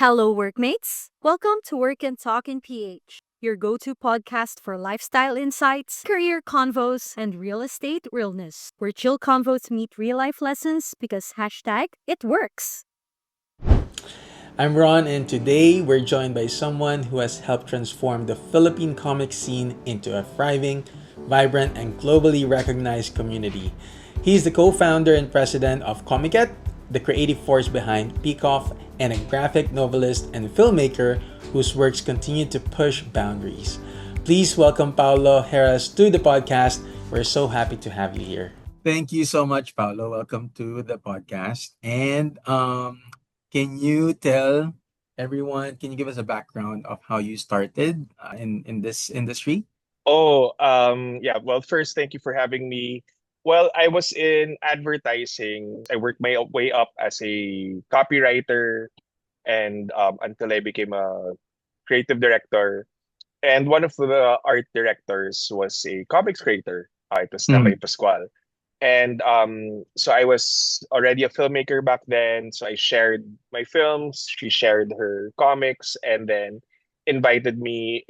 Hello, workmates. Welcome to Work and Talk in PH, your go to podcast for lifestyle insights, career convos, and real estate realness, where chill convos meet real life lessons because hashtag it works. I'm Ron, and today we're joined by someone who has helped transform the Philippine comic scene into a thriving, vibrant, and globally recognized community. He's the co founder and president of Komiket, the creative force behind PICOF, and a graphic novelist and filmmaker whose works continue to push boundaries. Please welcome Paolo Herras to the podcast. We're so happy to have you here. Thank you so much, Paolo. Welcome to the podcast. And can you tell everyone, can you give us a background of how you started in this industry? Yeah. Well, first, thank you for having me. Well, I was in advertising. I worked my way up as a copywriter and until I became a creative director. And one of the art directors was a comics creator. It was Mm. Tambay Pascual. And so I was already a filmmaker back then. So I shared my films. She shared her comics, and then invited me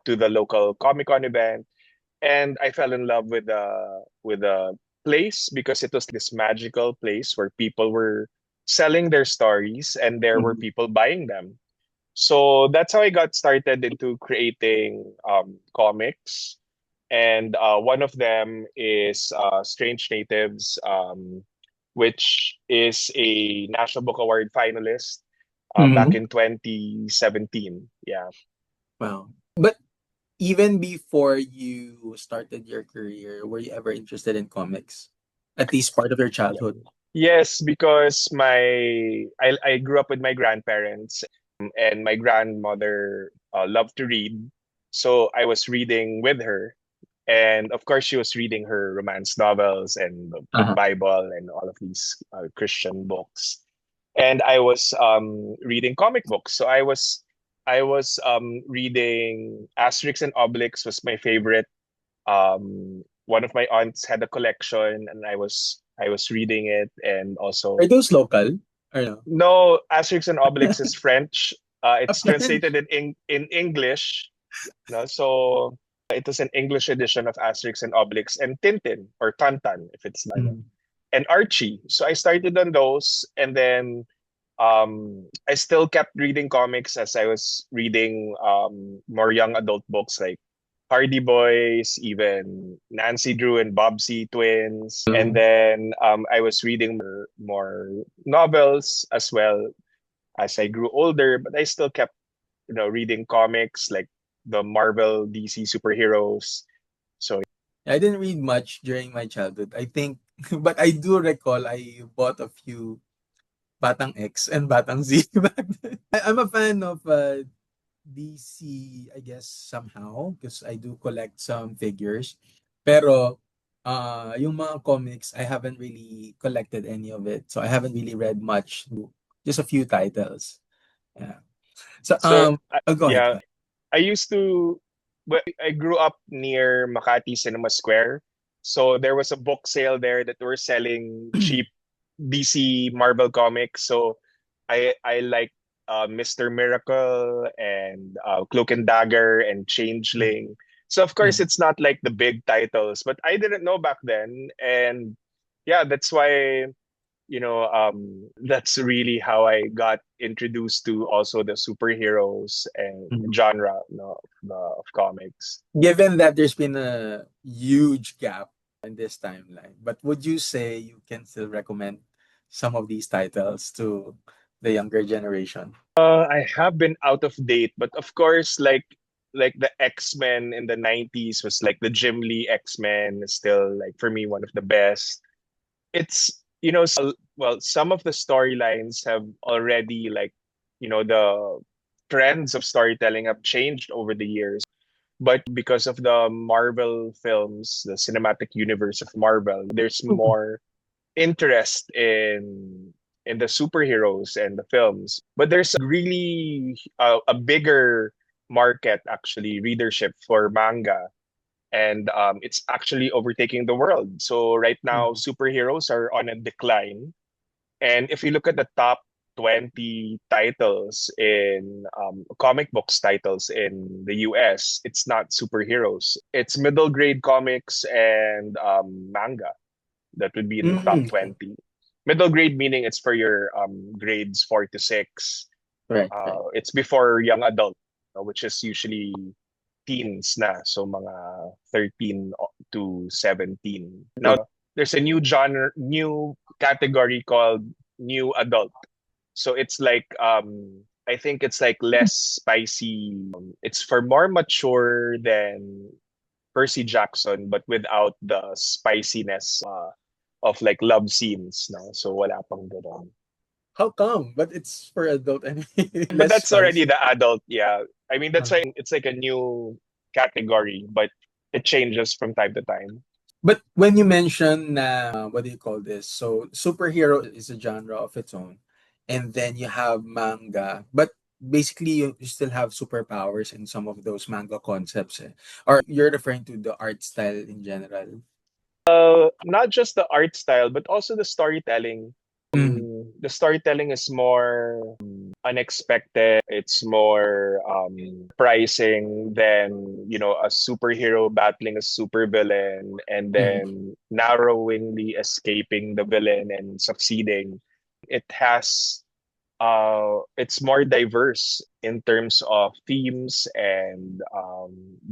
to the local Comic Con event. And I fell in love with the place because it was this magical place where people were selling their stories and there were Mhm. people buying them. So that's how I got started into creating comics. And one of them is Strange Natives, which is a National Book Award finalist back Mhm. in 2017. Yeah. Wow. But even before you started your career, were you ever interested in comics? At least part of your childhood? Yes, because I grew up with my grandparents, and my grandmother loved to read, so I was reading with her, and of course she was reading her romance novels and the Uh-huh. Bible and all of these Christian books, and I was reading comic books. So I was reading Asterix and Obelix was my favorite. One of my aunts had a collection, and I was reading it, and also Are those local or no? no, Asterix and Obelix is French. It's translated in English. No, so it was an English edition of Asterix and Obelix and Tintin or Tantan if it's Mhm. and Archie. So I started on those, and then I still kept reading comics as I was reading more young adult books like Hardy Boys, even Nancy Drew and Bobsy twins. And then I was reading more novels as well as I grew older, but I still kept, reading comics like the Marvel, DC superheroes. So I didn't read much during my childhood. I think, but I do recall I bought a few Batang X and Batang Z back then. I'm a fan of DC, I guess, somehow, because I do collect some figures. Pero, yung mga comics, I haven't really collected any of it. So I haven't really read much. Just a few titles. Yeah. So, so go ahead. yeah, I used to. Well, I grew up near Makati Cinema Square, so there was a book sale there that were selling cheap DC Marvel comics. So I like Mr. Miracle and Cloak and Dagger and Changeling. So of Yeah. course it's not like the big titles, but I didn't know back then, and yeah, that's why that's really how I got introduced to also the superheroes and Mhm. genre, of comics. Given that there's been a huge gap in this timeline, but would you say you can still recommend some of these titles to the younger generation? I have been out of date, but of course, like the X-Men in the 90s was like the Jim Lee X-Men is still like for me one of the best. It's well, some of the storylines have already like the trends of storytelling have changed over the years, but because of the Marvel films, the cinematic universe of Marvel, there's more interest in the superheroes and the films, but there's really a bigger market, actually, readership for manga, and it's actually overtaking the world. So right now Mhm. superheroes are on a decline, and if you look at the top 20 titles in comic books titles in the US. It's not superheroes. It's middle grade comics and manga that would be in the top Okay. 20. Middle grade meaning it's for your grades 4 to 6. Right, right. It's before young adult, which is usually teens na. So mga 13 to 17. Now, there's a new genre, new category called new adult. So it's like I think it's like less spicy. It's for more mature than Percy Jackson, but without the spiciness of like love scenes. No? So wala pang ganun. How come? But it's for adult anyway. But Less that's already spicy. the adult, yeah. I mean, that's Uh, why it's like a new category, but it changes from time to time. but when you mention what do you call this? So superhero is a genre of its own, and then you have manga, but basically you still have superpowers in some of those manga concepts, eh? Or you're referring to the art style in general. Not just the art style, but also the storytelling. Mhm. The storytelling is more unexpected. It's more surprising than, a superhero battling a supervillain and Mhm. then narrowingly escaping the villain and succeeding. It has it's more diverse in terms of themes and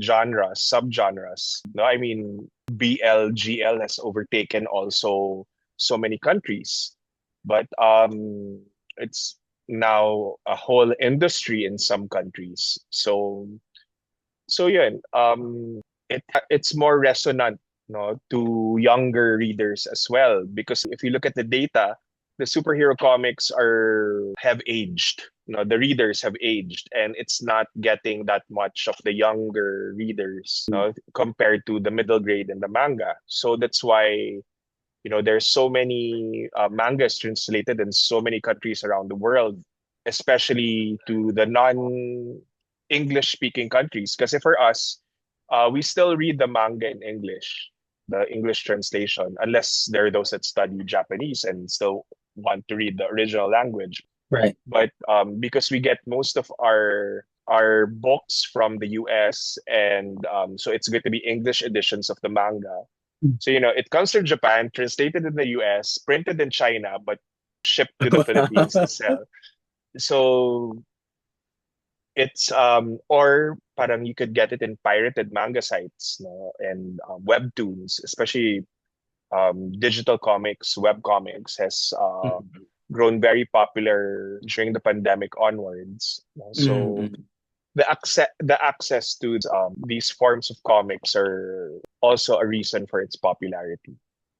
genres, subgenres. No, I mean BLGL has overtaken also so many countries, but it's now a whole industry in some countries. So yeah, it's more resonant, no, to younger readers as well. Because if you look at the data, the superhero comics are have aged. The readers have aged, and it's not getting that much of the younger readers, compared to the middle grade and the manga. So that's why there's so many mangas translated in so many countries around the world, especially to the non-English speaking countries. Because for us, we still read the manga in English, the English translation, unless there are those that study Japanese and still want to read the original language. Right. But because we get most of our books from the US, and so it's going to be English editions of the manga. So, it comes from Japan, translated in the US, printed in China, but shipped to the Philippines to sell. So it's or parang you could get it in pirated manga sites, no, and webtoons, especially digital comics, web comics has Mhm. grown very popular during the pandemic onwards. No? So Mhm. the access to these forms of comics are also a reason for its popularity.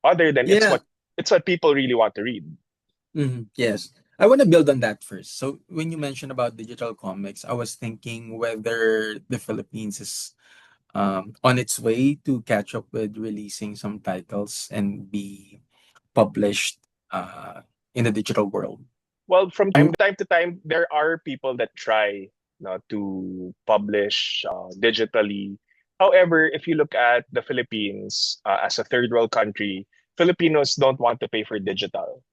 Other than it's Yeah. what people really want to read. Yes. I want to build on that first. So when you mentioned about digital comics, I was thinking whether the Philippines is on its way to catch up with releasing some titles and be published in the digital world. Well, from time to time, there are people that try, to publish digitally. However, if you look at the Philippines as a third world country, Filipinos don't want to pay for digital,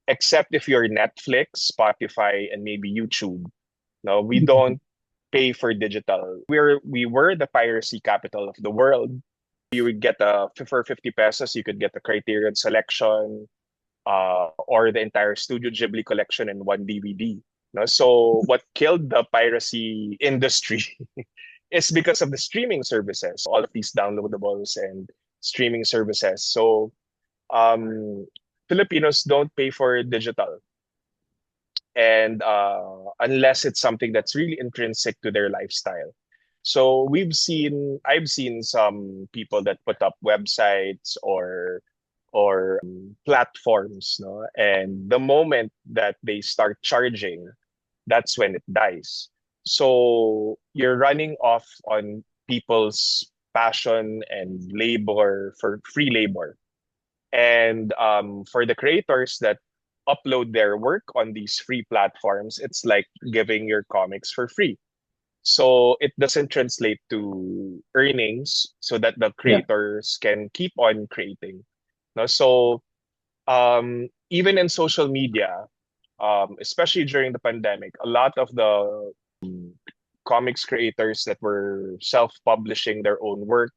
except if you're Netflix, Spotify, and maybe YouTube. No, we don't pay for digital. We were the piracy capital of the world. You would get for 50 pesos, you could get the Criterion selection, or the entire Studio Ghibli collection in one DVD. No? So what killed the piracy industry is because of the streaming services, all of these downloadables and streaming services. So Filipinos don't pay for digital, and unless it's something that's really intrinsic to their lifestyle. So I've seen some people that put up websites or platforms, no, and the moment that they start charging, that's when it dies. So you're running off on people's passion and labor for free labor. And for the creators that upload their work on these free platforms, it's like giving your comics for free. So it doesn't translate to earnings so that the Yeah. creators can keep on creating. No? So even in social media, especially during the pandemic, a lot of the comics creators that were self-publishing their own work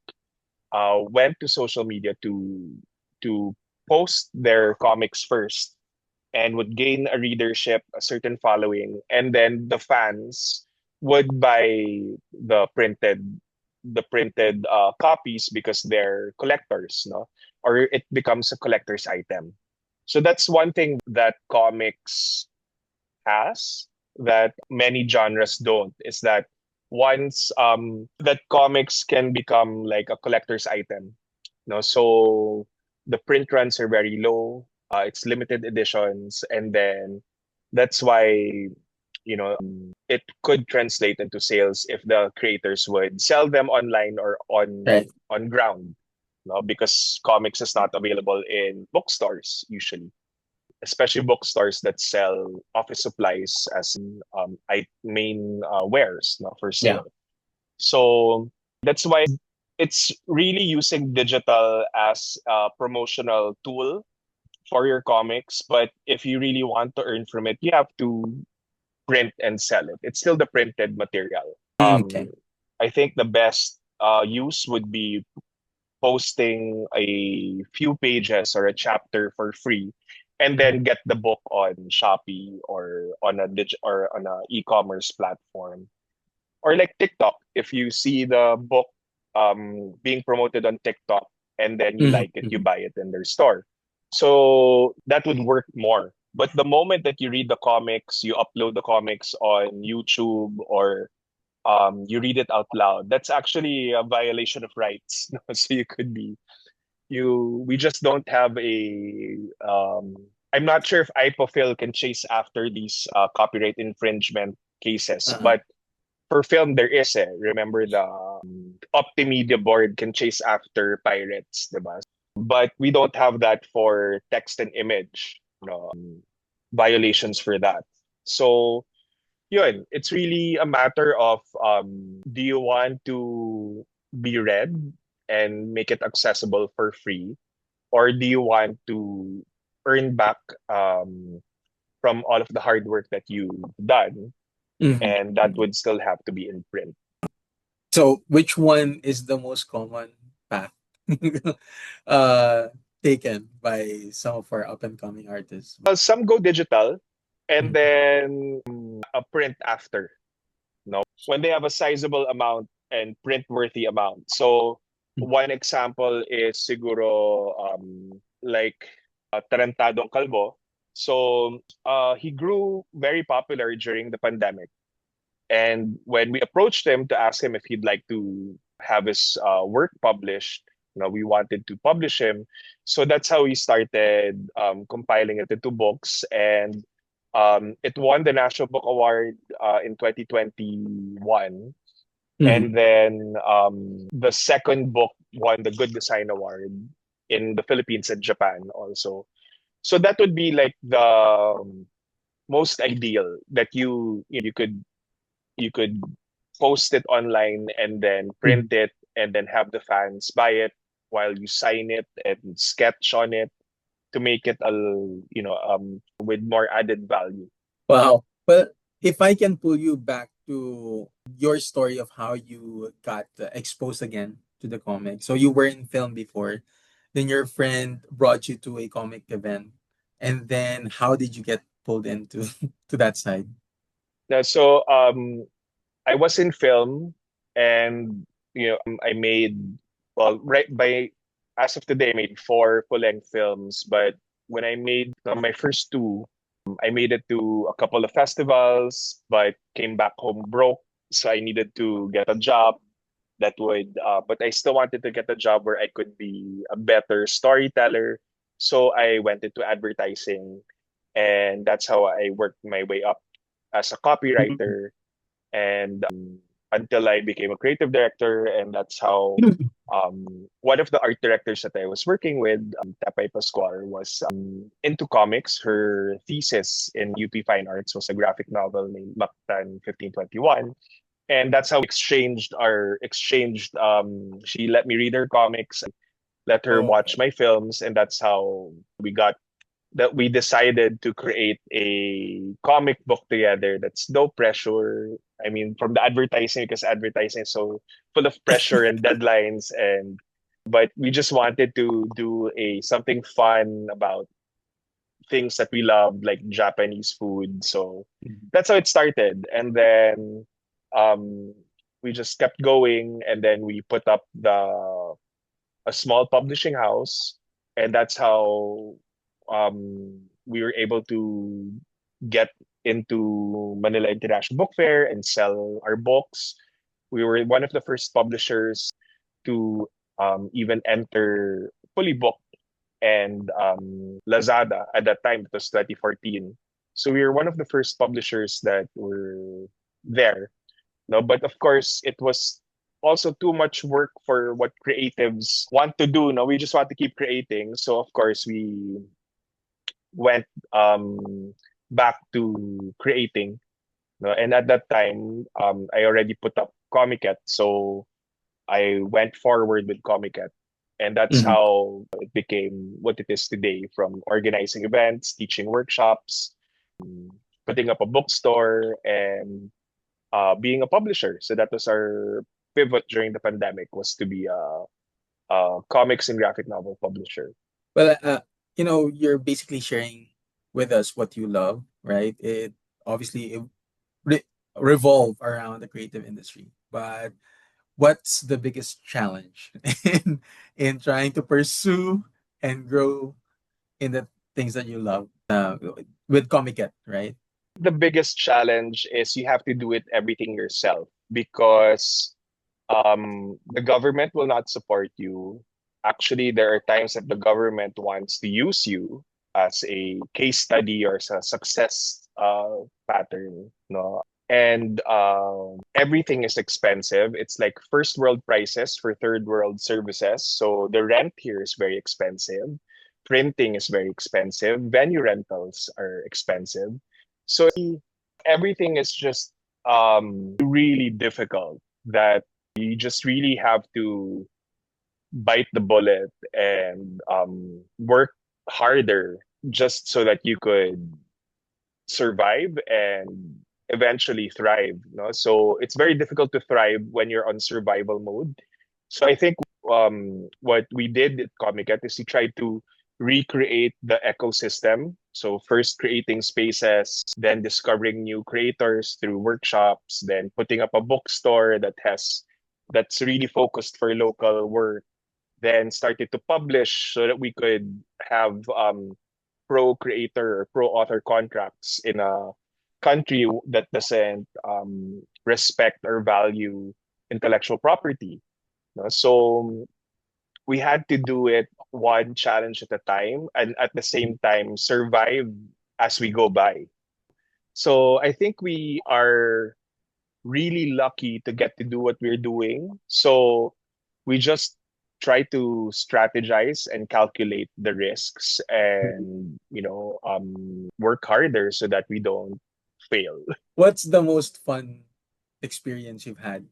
went to social media to post their comics first and would gain a readership, a certain following, and then the fans would buy the printed copies because they're collectors, no? Or it becomes a collector's item. So that's one thing that comics has that many genres don't, is that once that comics can become like a collector's item. No, so the print runs are very low. It's limited editions, and then that's why it could translate into sales if the creators would sell them online or Right. on ground. No, because comics is not available in bookstores usually, especially bookstores that sell office supplies as main wares, no, for Yeah. sale. So that's why it's really using digital as a promotional tool for your comics. But if you really want to earn from it, you have to print and sell it. It's still the printed material. Okay. I think the best use would be posting a few pages or a chapter for free, and then get the book on Shopee or on or on a e-commerce platform, or like TikTok. If you see the book being promoted on TikTok and then you Mhm, like it, you mhm. buy it in their store. So that would work more. But the moment that you read the comics, you upload the comics on YouTube, or you read it out loud, that's actually a violation of rights. So you could be we just don't have a I'm not sure if IPOFIL can chase after these copyright infringement cases, Uh-uh. but for film there is remember the Optimedia board can chase after pirates, diba? But we don't have that for text and image, violations for that. So yun, it's really a matter of do you want to be read and make it accessible for free, or do you want to earn back from all of the hard work that you've done, Mhm, and that mhm. would still have to be in print? So, which one is the most common path uh, taken by some of our up and coming artists? Well, some go digital and Mhm, then a print after, when they have a sizable amount and print worthy amount. So mhm, one example is siguro like Tarantadong Calvo. So he grew very popular during the pandemic. And when we approached him to ask him if he'd like to have his work published, we wanted to publish him. So that's how we started compiling it into books. And it won the National Book Award in 2021. mhm. And then the second book won the Good Design Award in the Philippines and Japan also. So that would be like the most ideal, that you could post it online and then print Mhm. it and then have the fans buy it while you sign it and sketch on it to make it with more added value. Wow. Well, if I can pull you back to your story of how you got exposed again to the comic. So you were in film before, then your friend brought you to a comic event, and then how did you get pulled into to that side? Now, so I was in film, and I made, well, right by as of today, I made four full-length films. But when I made my first two, I made it to a couple of festivals, but came back home broke. So I needed to get a job but I still wanted to get a job where I could be a better storyteller. So I went into advertising, and that's how I worked my way up as a copywriter, and until I became a creative director. And that's how one of the art directors that I was working with, Tapay Pascual, was into comics. Her thesis in UP Fine Arts was a graphic novel named Mactan 1521. And that's how we exchanged. She let me read her comics, let her Oh, watch okay. my films, and that's how we got that we decided to create a comic book together. That's no pressure. I mean, from the advertising, because advertising is so full of pressure and deadlines, and but we just wanted to do a something fun about things that we love, like Japanese food. So that's how it started. And then um, we just kept going, and then we put up the a small publishing house, and that's how we were able to get into Manila International Book Fair and sell our books. We were one of the first publishers to even enter fully booked and Lazada at that time. It was 2014. So we were one of the first publishers that were there. No, but of course, it was also too much work for what creatives want to do. No, we just want to keep creating. So of course, we went back to creating. No, and at that time, I already put up Komiket, so I went forward with Komiket. And that's Mhm. how it became what it is today, from organizing events, teaching workshops, putting up a bookstore, and being a publisher. So that was our pivot during the pandemic, was to be a comics and graphic novel publisher. Well, you're basically sharing with us what you love, right? It obviously it re- revolve around the creative industry, but what's the biggest challenge in trying to pursue and grow in the things that you love with Comiket, right? The biggest challenge is you have to do it everything yourself, because the government will not support you. Actually, there are times that the government wants to use you as a case study or as a success pattern. No, and everything is expensive. It's like first world prices for third world services. So the rent here is very expensive. Printing is very expensive. Venue rentals are expensive. So everything is just really difficult, that you just really have to bite the bullet and work harder just so that you could survive and eventually thrive. No? So it's very difficult to thrive when you're on survival mode. So I think what we did at Comiket is we tried to recreate the ecosystem. So first creating spaces, then discovering new creators through workshops, then putting up a bookstore that's really focused for local work, then started to publish so that we could have pro creator or pro author contracts in a country that doesn't respect or value intellectual property. No? So we had to do it one challenge at a time, and at the same time survive as we go by. So I think we are really lucky to get to do what we're doing. So we just try to strategize and calculate the risks, and work harder so that we don't fail. What's the most fun experience you've had?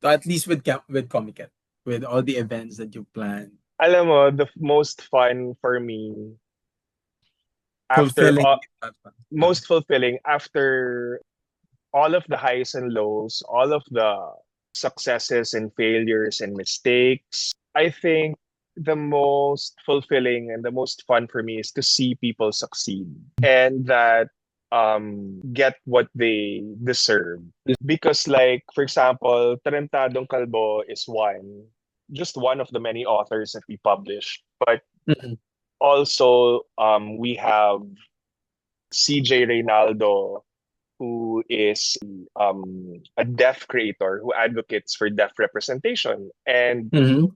At least with with Comiket, with all the events that you plan, Alam mo, the most fun for me after fulfilling. most fulfilling after all of the highs and lows, all of the successes and failures and mistakes, I think the most fulfilling and the most fun for me is to see people succeed, and that get what they deserve. Because, like, for example, Tarantadong Kalbo is just one of the many authors that we publish. But Mhm. also, we have CJ Reynaldo, who is a deaf creator who advocates for deaf representation. And Mhm.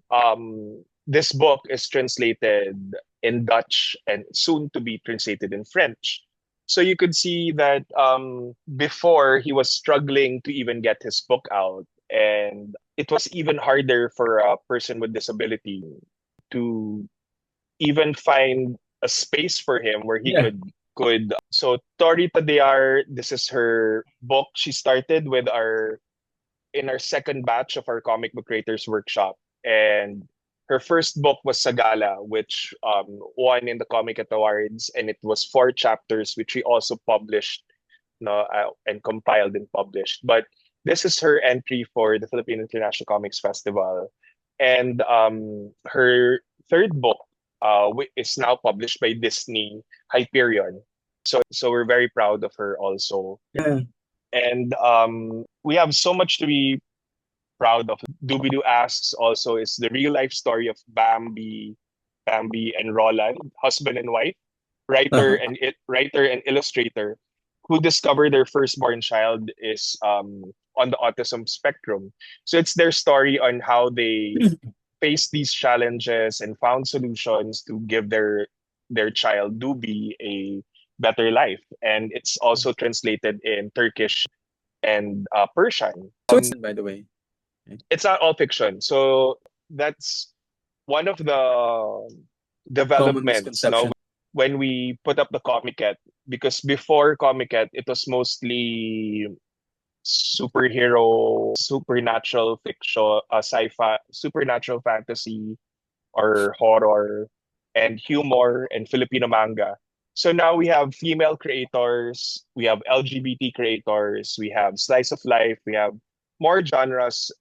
this book is translated in Dutch and soon to be translated in French. So you could see that before, he was struggling to even get his book out. And it was even harder for a person with disability to even find a space for him where he Yeah. could so Tori Tadear, this is her book. She started with our in our second batch of our comic book creators workshop, and her first book was Sagala, which won in the Komiket Awards, and it was 4 chapters, which we also published, no, and compiled and published. But this is her entry for the Philippine International Comics Festival, and her third book is now published by Disney, Hyperion. So we're very proud of her also, Yeah. and we have so much to be proud of. Doobie-Doo asks also is the real life story of Bambi and Roland, husband and wife, Uh-huh. writer and illustrator, who discovered their firstborn child is on the autism spectrum. So it's their story on how they faced these challenges and found solutions to give their child Doobie a better life. And it's also translated in Turkish and Persian. So it's by the way. Right? It's not all fiction. So that's one of the Common developments, misconception. when we put up the Comiket, because before Comiket, it was mostly superhero, supernatural fiction, sci-fi, supernatural fantasy, or horror, and humor, and Filipino manga. So now we have female creators, we have LGBT creators, we have slice of life, we have more genres,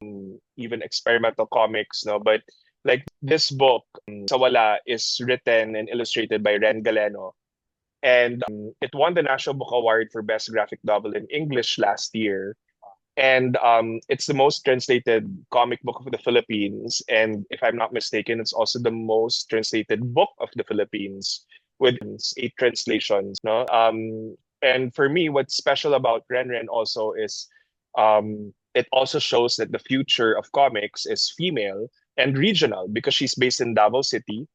even experimental comics, no? But like this book, Sawala, is written and illustrated by Ren Galeno. And it won the National Book Award for Best Graphic Novel in English last year. And it's the most translated comic book of the Philippines. And if I'm not mistaken, it's also the most translated book of the Philippines with 8 translations. No, and for me, what's special about Ren Ren also is it also shows that the future of comics is female and regional because she's based in Davao City,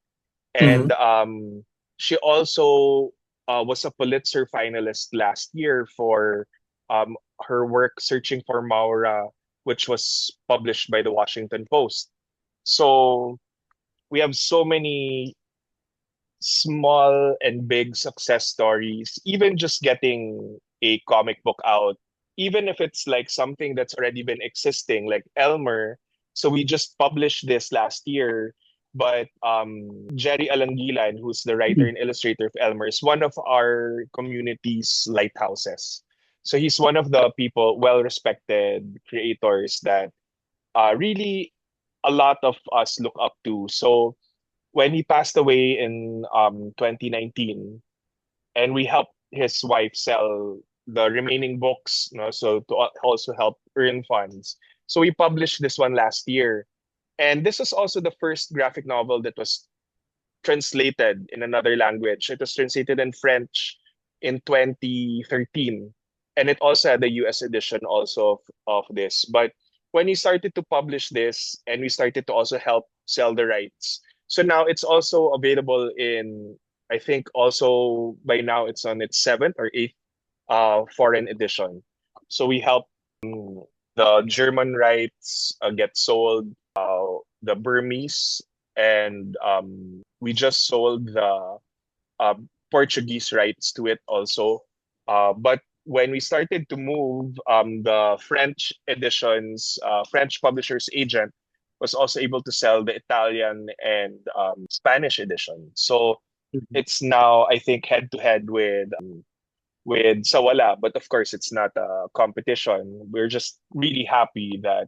and Mhm. she also was a Pulitzer finalist last year for um, her work Searching for Maura, which was published by the Washington Post. So we have so many small and big success stories, even just getting a comic book out, even if it's like something that's already been existing, like Elmer. So we just published this last year, but Jerry Alangilan, who's the writer Mhm. and illustrator of Elmer, is one of our community's lighthouses. So he's one of the people, well-respected creators that really a lot of us look up to. So when he passed away in 2019, and we helped his wife sell the remaining books, so to also help earn funds. So we published this one last year. And this was also the first graphic novel that was translated in another language. It was translated in French in 2013. And it also had the US edition also of this. But when we started to publish this and we started to also help sell the rights, so now it's also available in, I think also by now it's on its seventh or eighth foreign edition. So we help the German rights get sold, the Burmese, and we just sold the uh, Portuguese rights to it also. But when we started to move, the French editions, French publisher's agent was also able to sell the Italian and Spanish edition. So Mhm. it's now, I think, head to head with Sawala. But of course, it's not a competition. We're just really happy that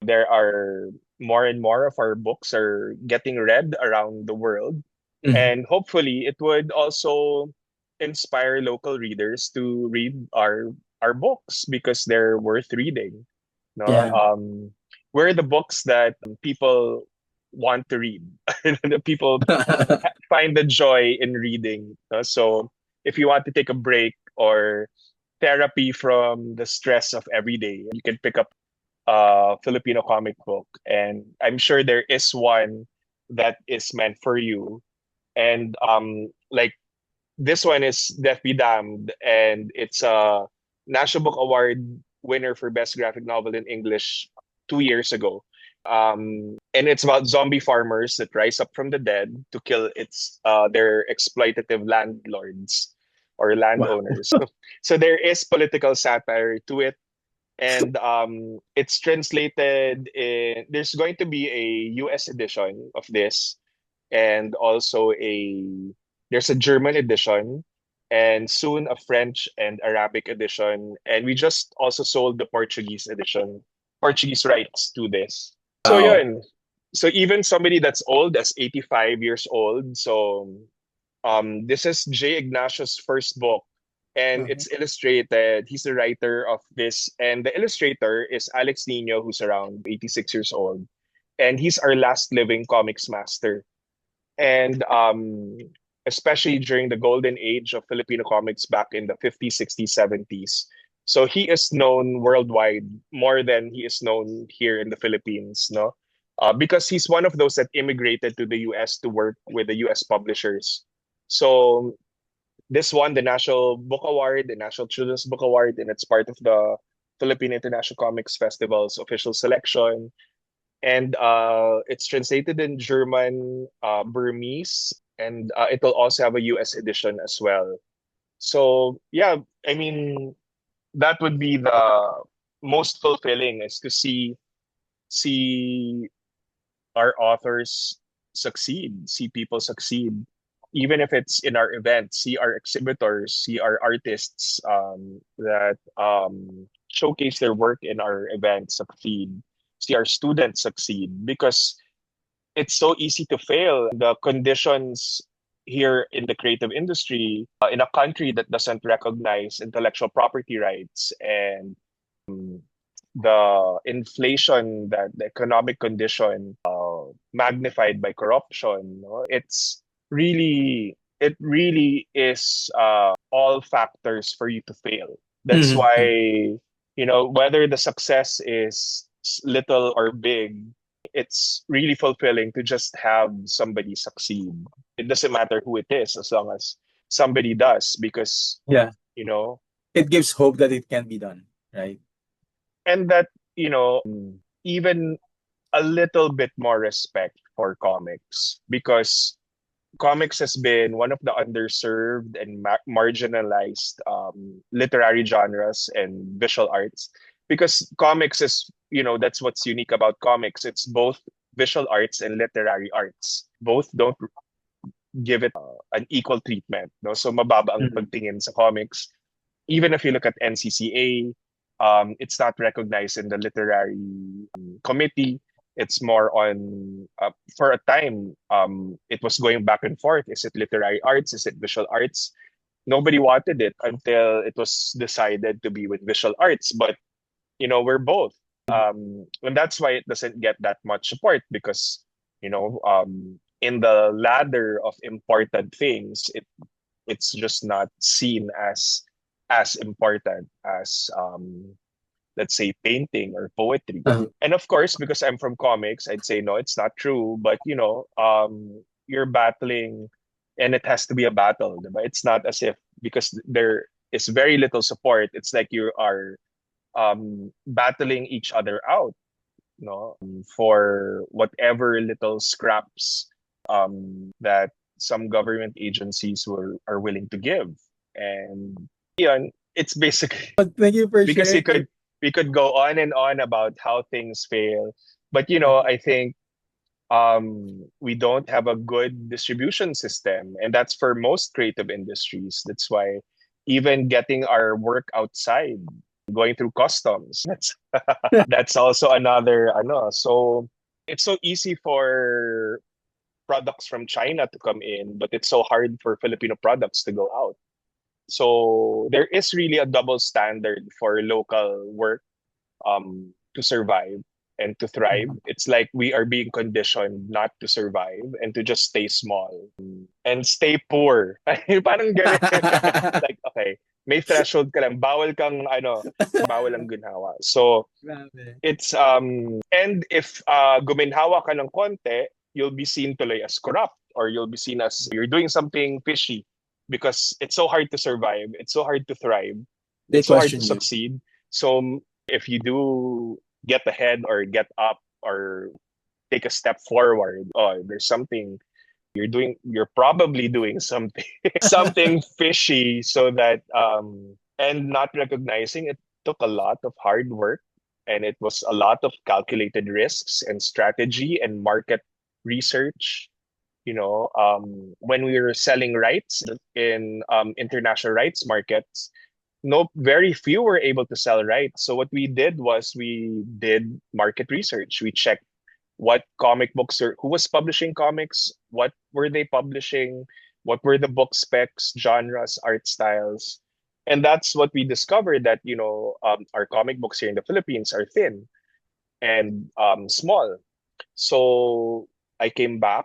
there are more and more of our books are getting read around the world, Mhm. and hopefully it would also inspire local readers to read our books because they're worth reading. No, Yeah. we're the books that people want to read. The people find the joy in reading. No? So if you want to take a break or therapy from the stress of every day, you can pick up Filipino comic book, and I'm sure there is one that is meant for you. And like this one is Death Be Damned, and it's a National Book Award winner for Best Graphic Novel in English 2 years ago. And it's about zombie farmers that rise up from the dead to kill their exploitative landlords or Wow. landowners. So there is political satire to it, And it's translated in, there's going to be a US edition of this, and also there's a German edition, and soon a French and Arabic edition. And we just also sold the Portuguese edition, Portuguese rights to this. So Wow. yun. So even somebody that's old, as 85 years old, so this is J. Ignacio's first book, and Mhm. it's illustrated. He's the writer of this, and the illustrator is Alex Nino, who's around 86 years old, and he's our last living comics master. And especially during the golden age of Filipino comics back in the 50s, 60s, 70s. So he is known worldwide more than he is known here in the Philippines, no? Because he's one of those that immigrated to the US to work with the US publishers. So this won the National Book Award, the National Children's Book Award, and it's part of the Philippine International Comics Festival's official selection. And it's translated in German, Burmese, and it will also have a US edition as well. So yeah, I mean that would be the most fulfilling, is to see our authors succeed, see people succeed, even if it's in our events, see our exhibitors, see our artists that showcase their work in our events succeed, see our students succeed, because it's so easy to fail. The conditions here in the creative industry, in a country that doesn't recognize intellectual property rights, and the inflation, that the economic condition, magnified by corruption, no? It really is all factors for you to fail. That's Mhm. why, whether the success is little or big, it's really fulfilling to just have somebody succeed. It doesn't matter who it is, as long as somebody does, because Yeah. you know It gives hope that it can be done, right? and that, even a little bit more respect for comics, because comics has been one of the underserved and marginalized literary genres and visual arts, because comics is, that's what's unique about comics. It's both visual arts and literary arts. Both don't give it an equal treatment, no? So mababa ang Mhm. pagtingin sa comics. Even if you look at NCCA, it's not recognized in the literary committee. It's more on, for a time, it was going back and forth. Is it literary arts? Is it visual arts? Nobody wanted it until it was decided to be with visual arts. But, we're both. And that's why it doesn't get that much support, because, in the ladder of important things, it's just not seen as important as, let's say, painting or poetry. Uh-huh. And of course, because I'm from comics, I'd say no, it's not true. But you're battling, and it has to be a battle, diba? It's not as if, because there is very little support, it's like you are battling each other out, for whatever little scraps that some government agencies are willing to give. And yun, it's basically But thank you for because sharing. we could go on and on about how things fail, but I think we don't have a good distribution system, and that's for most creative industries. That's why even getting our work outside, going through customs, that's also another ano. So it's so easy for products from China to come in, but it's so hard for Filipino products to go out. So there is really a double standard for local work to survive and to thrive. Mhm. It's like we are being conditioned not to survive and to just stay small and stay poor. Parang ganun. Like, okay, may threshold ka lang. Bawal kang, bawal ang ginhawa. So, Grabe. it's, and if guminhawa ka ng konti, you'll be seen tuloy as corrupt, or you'll be seen as you're doing something fishy, because it's so hard to survive. It's so hard to thrive. They It's so hard to question you. succeed. So if you do get ahead or get up or take a step forward, oh, there's something you're probably doing something something fishy, so that and not recognizing it, took a lot of hard work, and it was a lot of calculated risks and strategy and market research. When we were selling rights in international rights markets, no, very few were able to sell rights. So what we did was we did market research. We checked what comic books or who was publishing comics, what were they publishing, what were the book specs, genres, art styles. And that's what we discovered, that our comic books here in the Philippines are thin and small. So I came back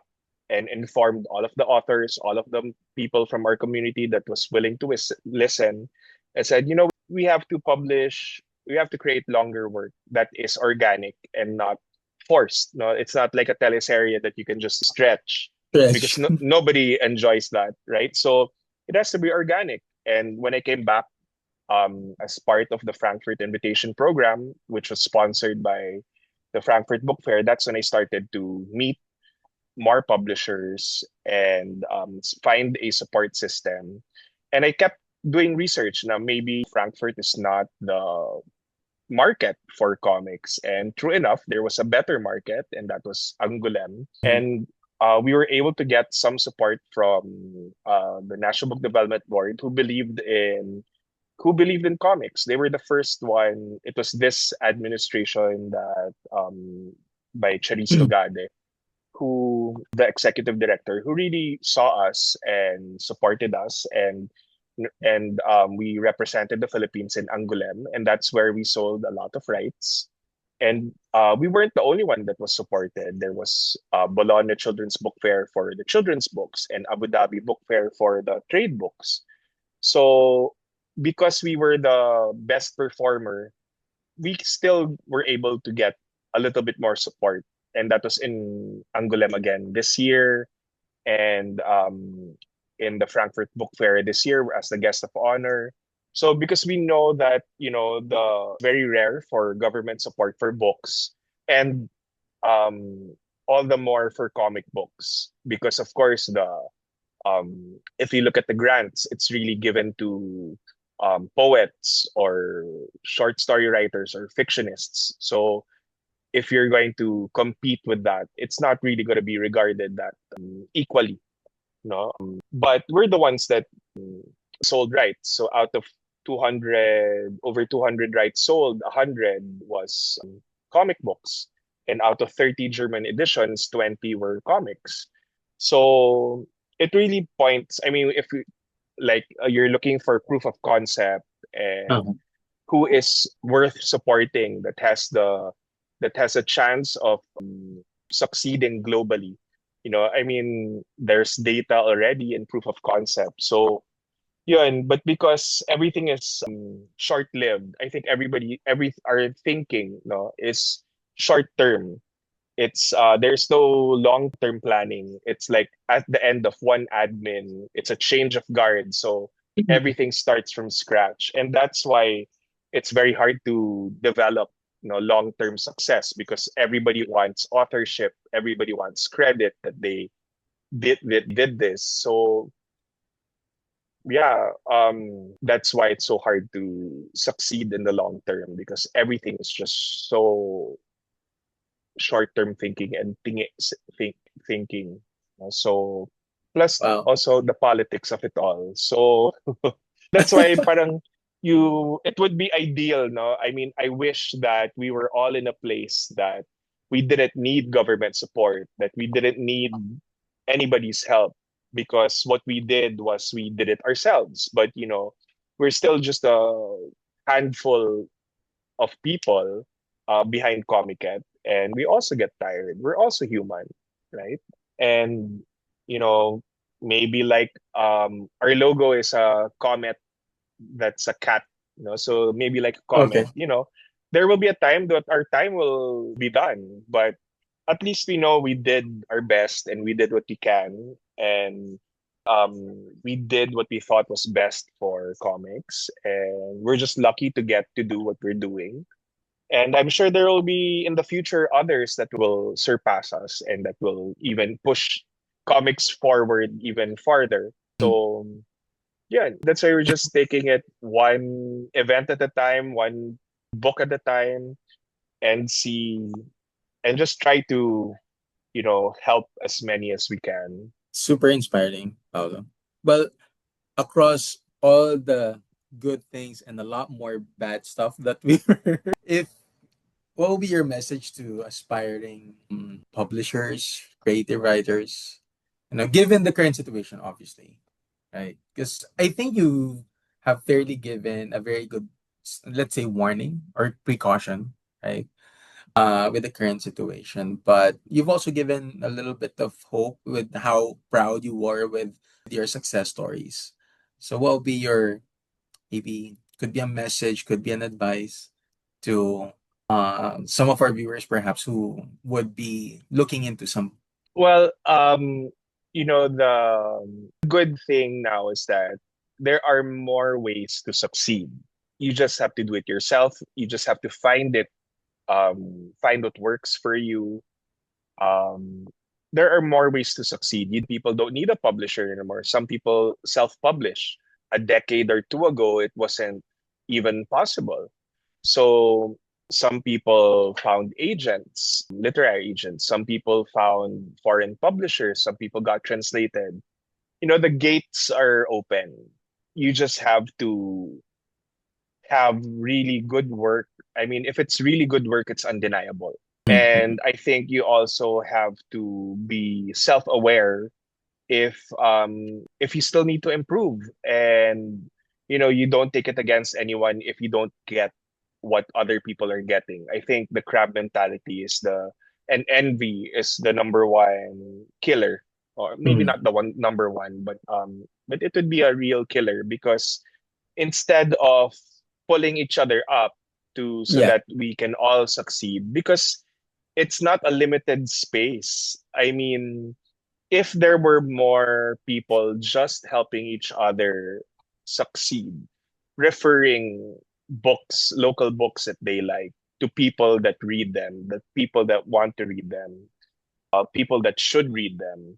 and informed all of the authors, all of the people from our community that was willing to listen. I said, we have to publish, we have to create longer work that is organic and not forced. No, it's not like a teleserie that you can just stretch, because Stretch. nobody enjoys that, right? So it has to be organic. And when I came back, as part of the Frankfurt Invitation Program, which was sponsored by the Frankfurt Book Fair, that's when I started to meet more publishers and find a support system. And I kept doing research. Now, maybe Frankfurt is not the market for comics. And true enough, there was a better market, and that was Angoulême. And we were able to get some support from the National Book Development Board, who believed in comics. They were the first one. It was this administration that by Charisto Gade, who the executive director, who really saw us and supported us, and we represented the Philippines in Angoulême, and that's where we sold a lot of rights. And we weren't the only one that was supported. There was Bologna Children's Book Fair for the children's books, and Abu Dhabi Book Fair for the trade books. So because we were the best performer, we still were able to get a little bit more support. And that was in Angoulême again this year, and in the Frankfurt Book Fair this year as the guest of honor. So because we know that, the very rare for government support for books, and all the more for comic books, because of course if you look at the grants, it's really given to poets or short story writers or fictionists. So if you're going to compete with that, it's not really going to be regarded that equally, no. But we're the ones that sold rights. So out of 200, over 200 rights sold, 100 was comic books, and out of 30 German editions, 20 were comics. So it really points. I mean, if you're looking for proof of concept and Uh-huh. who is worth supporting, that has a chance of succeeding globally. I mean, there's data already and proof of concept. So yun, but because everything is short-lived, I think our thinking, no, is short term. It's there's no long-term planning. It's like at the end of one admin, it's a change of guard. So everything starts from scratch. And that's why it's very hard to develop, long-term success, because everybody wants authorship, everybody wants credit that they did this. So yeah, that's why it's so hard to succeed in the long term, because everything is just so short-term thinking and thinking. So plus Wow. also the politics of it all. So that's why parang it would be ideal, no? I mean, I wish that we were all in a place that we didn't need government support, that we didn't need anybody's help, because what we did was we did it ourselves. But we're still just a handful of people behind Komiket, and we also get tired. We're also human, right? And you know, maybe like our logo is a comet, that's a cat, so maybe like a Okay. comet, there will be a time that our time will be done, but at least we know we did our best and we did what we can, and we did what we thought was best for comics, and we're just lucky to get to do what we're doing. And I'm sure there will be in the future others that will surpass us and that will even push comics forward even farther. So Yeah, that's why we're just taking it one event at a time, one book at a time, and see and just try to, help as many as we can. Super inspiring, Paolo. Well, across all the good things and a lot more bad stuff that we heard, if what will be your message to aspiring publishers, creative writers? Given the current situation, obviously, right? Because I think you have fairly given a very good, let's say, warning or precaution, right? With the current situation, but you've also given a little bit of hope with how proud you were with your success stories. So, what will be your maybe could be a message, could be an advice to some of our viewers perhaps who would be looking into some. Well, the good thing now is that there are more ways to succeed. You just have to do it yourself. You just have to find what works for you. Um, there are more ways to succeed. People don't need a publisher anymore. Some people self-publish. A decade or two ago, it wasn't even possible. So some people found agents, literary agents. Some people found foreign publishers. Some people got translated. The gates are open. You just have to have really good work. I mean, if it's really good work, it's undeniable. Mm-mm. And I think you also have to be self-aware if you still need to improve, and you don't take it against anyone if you don't get what other people are getting. I think the crab mentality and envy is the number one killer, or maybe Mm. not the one number one, but it would be a real killer, because instead of pulling each other up to so Yeah. that we can all succeed, because it's not a limited space. I mean, if there were more people just helping each other succeed, referring books, local books that they like, to people that read them, the people that want to read them, people that should read them,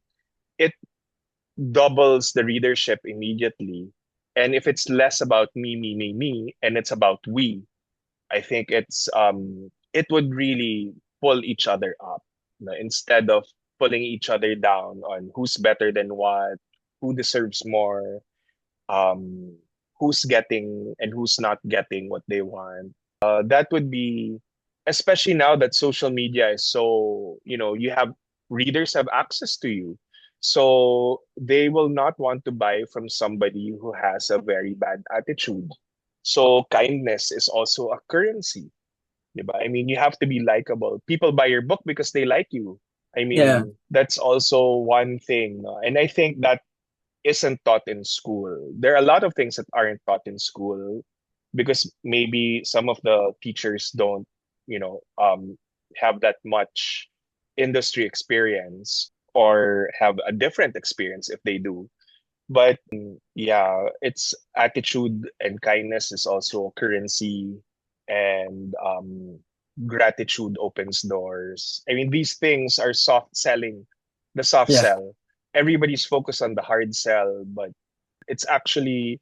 it doubles the readership immediately. And if it's less about me, and it's about we, I think it would really pull each other up, instead of pulling each other down on who's better than what, who deserves more, um, who's getting and who's not getting what they want. That would be, especially now that social media is so, readers have access to you. So they will not want to buy from somebody who has a very bad attitude. So kindness is also a currency. Diba? I mean, you have to be likable. People buy your book because they like you. I Yeah. mean, that's also one thing. No? And I think that isn't taught in school. There are a lot of things that aren't taught in school because maybe some of the teachers don't, have that much industry experience, or have a different experience if they do. But yeah, it's attitude, and kindness is also currency, and gratitude opens doors. I mean, these things are soft selling, the soft Yeah. sell. Everybody's focused on the hard sell, but it's actually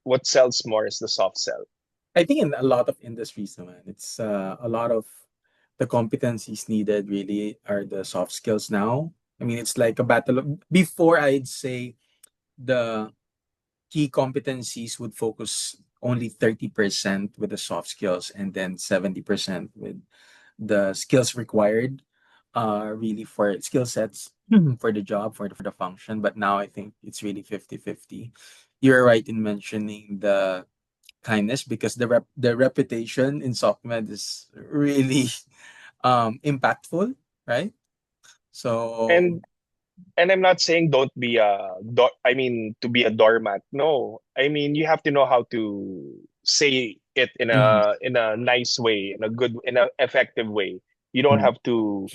what sells more is the soft sell. I think in a lot of industries, naman, it's a lot of the competencies needed really are the soft skills now. I mean, it's like a battle of, before I'd say the key competencies would focus only 30% with the soft skills and then 70% with the skills required really for skill sets for the job, for the function. But now I think it's really 50-50. You're right in mentioning the kindness because the reputation in SOCMED is really impactful, right? So And and I'm not saying don't be I mean, to be a doormat. No. I mean, you have to know how to say it in mhm, a nice way, in a effective way. You don't mhm. have to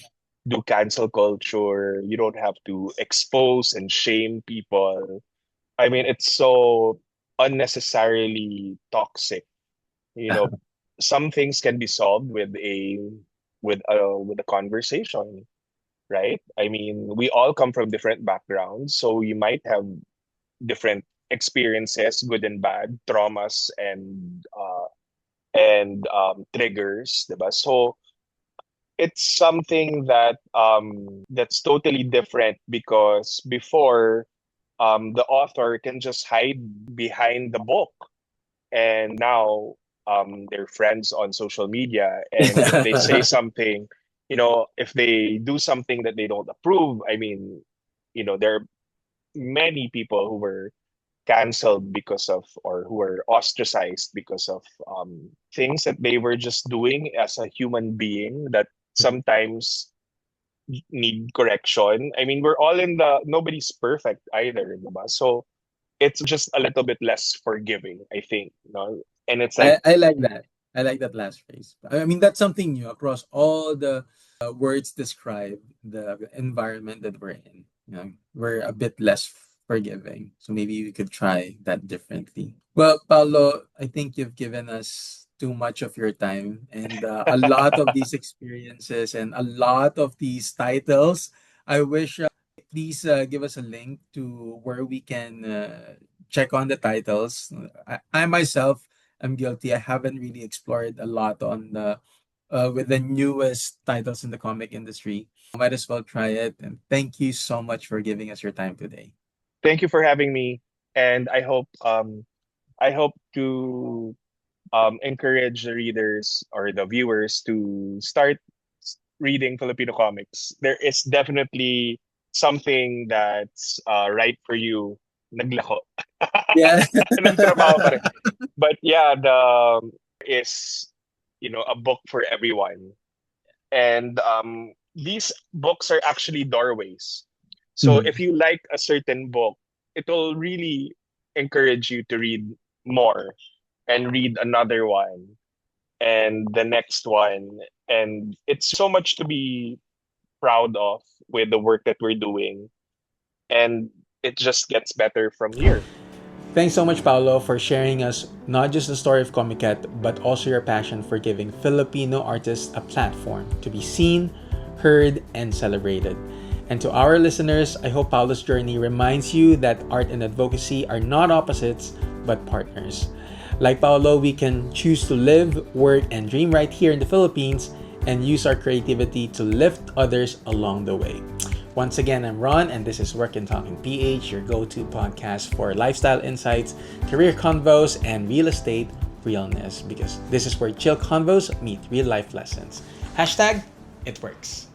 do cancel culture. You don't have to expose and shame people. I mean, it's so unnecessarily toxic. You know, some things can be solved with a conversation, right? I mean, we all come from different backgrounds, so you might have different experiences, good and bad, traumas and triggers, diba? So it's something that that's totally different because before the author can just hide behind the book, and now they're friends on social media, and if they say something, if they do something that they don't approve, I mean, there are many people who were canceled because of, or who were ostracized because of things that they were just doing as a human being that sometimes need correction. I mean, we're all in the, nobody's perfect either, diba? So it's just a little bit less forgiving, I think. And it's like, I like that. I like that last phrase. I mean, that's something new across all the words describe the environment that we're in. We're a bit less forgiving. So maybe we could try that differently. Well, Paolo, I think you've given us too much of your time and a lot of these experiences and a lot of these titles. I wish please give us a link to where we can check on the titles. I myself am guilty. I haven't really explored a lot on the with the newest titles in the comic industry. Might as well try it. And thank you so much for giving us your time today. thank you for having me, and I hope to encourage the readers or the viewers to start reading Filipino comics. There is definitely something that's right for you. Naglako. Yeah. Nagtrabaho pa rin. But yeah, there is, a book for everyone. And these books are actually doorways. So Mhm. if you like a certain book, it will really encourage you to read more and read another one and the next one. And it's so much to be proud of with the work that we're doing. And it just gets better from here. Thanks so much, Paolo, for sharing us not just the story of Komiket, but also your passion for giving Filipino artists a platform to be seen, heard, and celebrated. And to our listeners, I hope Paolo's journey reminds you that art and advocacy are not opposites, but partners. Like Paolo, we can choose to live, work, and dream right here in the Philippines and use our creativity to lift others along the way. Once again, I'm Ron, and this is Work and Talking PH, your go-to podcast for lifestyle insights, career convos, and real estate realness, because this is where chill convos meet real life lessons. Hashtag, it works.